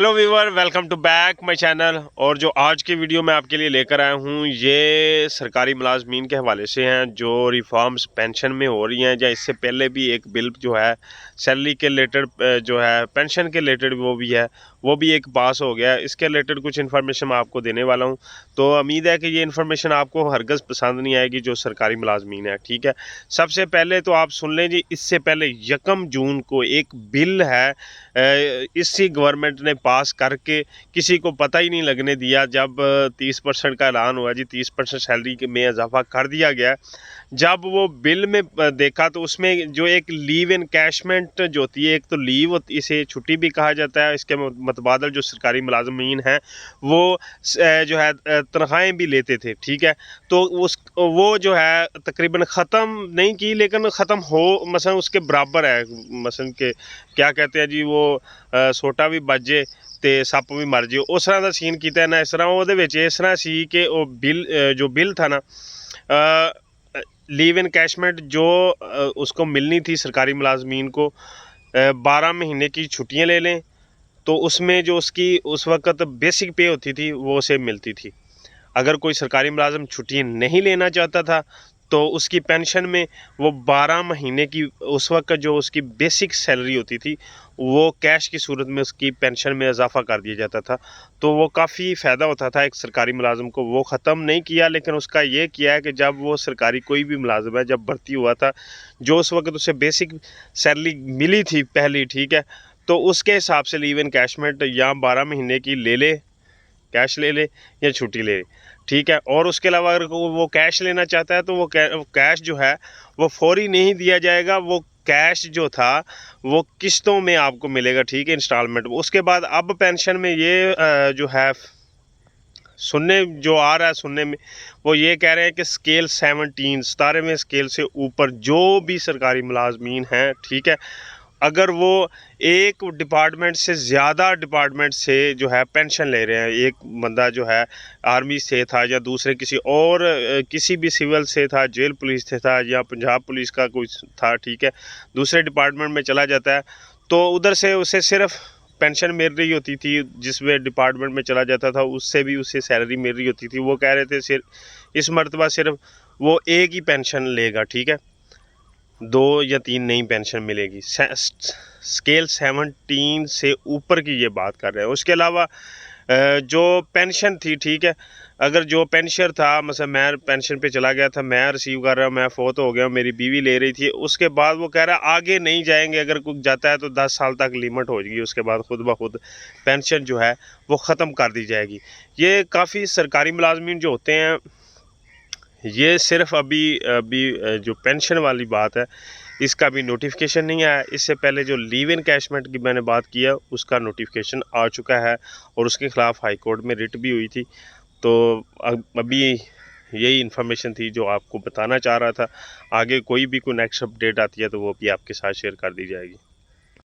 Hello viewer, welcome to back my channel. और जो आज की वीडियो मैं आपके लिए लेकर आया हूँ ये सरकारी मुलाजमीन के हवाले से हैं जो रिफॉर्म्स पेंशन में हो रही हैं, या इससे पहले भी एक बिल जो है सैलरी के रिलेटेड जो है पेंशन के रिलेटेड वो भी एक पास हो गया है। इसके रिलेटेड कुछ इन्फॉर्मेशन मैं आपको देने वाला हूँ, तो उम्मीद है कि ये इन्फॉर्मेशन आपको हरगज़ पसंद नहीं आएगी जो सरकारी मुलाजमीन है। ठीक है, सबसे पहले तो आप सुन लें जी, इससे पहले 1 जून को एक बिल है इसी गवर्नमेंट ने पास करके किसी को पता ही नहीं लगने दिया। जब 30% का ऐलान हुआ जी, 30% सैलरी में इजाफा कर दिया गया, जब वो बिल में देखा तो उसमें जो एक लीव इनकैशमेंट जो होती है, एक तो लीव होती, इसे छुट्टी भी कहा जाता है, इसके मतबादल जो सरकारी मुलाजमीन हैं वो जो है तनख्वाहें भी लेते थे। ठीक है, तो वो जो है तकरीबन ख़त्म नहीं की, लेकिन ख़त्म हो मसलन उसके बराबर है। मसलन के क्या कहते हैं जी, वो सोटा भी बजे ਤੇ ਸੱਪ ਵੀ ਮਰ ਜਿਓ, ਉਸ ਤਰ੍ਹਾਂ ਦਾ ਸੀਨ ਕੀਤਾ ਨਾ। ਇਸ ਤਰ੍ਹਾਂ ਉਹਦੇ ਵਿੱਚ ਇਸ ਤਰ੍ਹਾਂ ਸੀ ਕਿ ਉਹ जो बिल था ना, लीव इनकैशमेंट जो उसको मिलनी थी सरकारी मुलाजमीन को, 12 महीने की छुट्टियां ले लें तो उसमें जो उसकी उस वक्त बेसिक पे होती थी वो उसे मिलती थी। अगर कोई सरकारी मुलाजम छुट्टी नहीं लेना चाहता था तो उसकी पेंशन में वो 12 महीने की उस वक्त जो उसकी बेसिक सैलरी होती थी वो कैश की सूरत में उसकी पेंशन में इजाफा कर दिया जाता था। तो वो काफ़ी फ़ायदा होता था एक सरकारी मुलाजम को। वो ख़त्म नहीं किया, लेकिन उसका ये किया है कि जब वो सरकारी कोई भी मुलाजम है, जब भर्ती हुआ था, जो उस वक्त उसे बेसिक सैलरी मिली थी पहली, ठीक है, तो उसके हिसाब से लीव इनकैशमेंट या 12 महीने की ले ले, कैश ले ले या छुट्टी ले ले। ठीक है, और उसके अलावा अगर वो कैश लेना चाहता है तो वो कैश जो है वो फौरी नहीं दिया जाएगा। वो कैश जो था वो किस्तों में आपको मिलेगा। ठीक है, इंस्टॉलमेंट। उसके बाद अब पेंशन में ये जो है सुनने जो आ रहा है, सुनने में वो ये कह रहे हैं कि स्केल 17वें स्केल से ऊपर जो भी सरकारी मुलाजमीन हैं, ठीक है, अगर वो एक डिपार्टमेंट से ज़्यादा डिपार्टमेंट से जो है पेंशन ले रहे हैं, एक बंदा जो है आर्मी से था या दूसरे किसी और किसी भी सिविल से था, जेल पुलिस से था या पंजाब पुलिस का कोई था, ठीक है, दूसरे डिपार्टमेंट में चला जाता है तो उधर से उसे सिर्फ पेंशन मिल रही होती थी। जिस वे डिपार्टमेंट में चला जाता था उससे भी उसे सैलरी मिल रही होती थी। वो कह रहे थे सिर्फ इस मरतबा सिर्फ वो एक ही पेंशन लेगा, ठीक है, 2 या 3 नई पेंशन मिलेगी। स्केल 17 से ऊपर की ये बात कर रहे हैं। उसके अलावा जो पेंशन थी, ठीक है, अगर जो पेंशनर था, मतलब मैं पेंशन पे चला गया था, मैं रिसीव कर रहा हूँ, मैं फोत हो गया, मेरी बीवी ले रही थी, उसके बाद वो कह रहा है आगे नहीं जाएंगे, अगर कोई जाता है तो 10 साल तक लिमिट हो जाएगी, उसके बाद खुद ब खुद पेंशन जो है वो ख़त्म कर दी जाएगी। ये काफ़ी सरकारी मुलाजमीन जो होते हैं, ये सिर्फ अभी अभी जो पेंशन वाली बात है इसका भी नोटिफिकेशन नहीं आया। इससे पहले जो लीव इनकैशमेंट की मैंने बात की है उसका नोटिफिकेशन आ चुका है और उसके ख़िलाफ़ हाई कोर्ट में रिट भी हुई थी। तो अभी यही इन्फॉर्मेशन थी जो आपको बताना चाह रहा था। आगे कोई भी कोई नेक्स्ट अपडेट आती है तो वो भी आपके साथ शेयर कर दी जाएगी।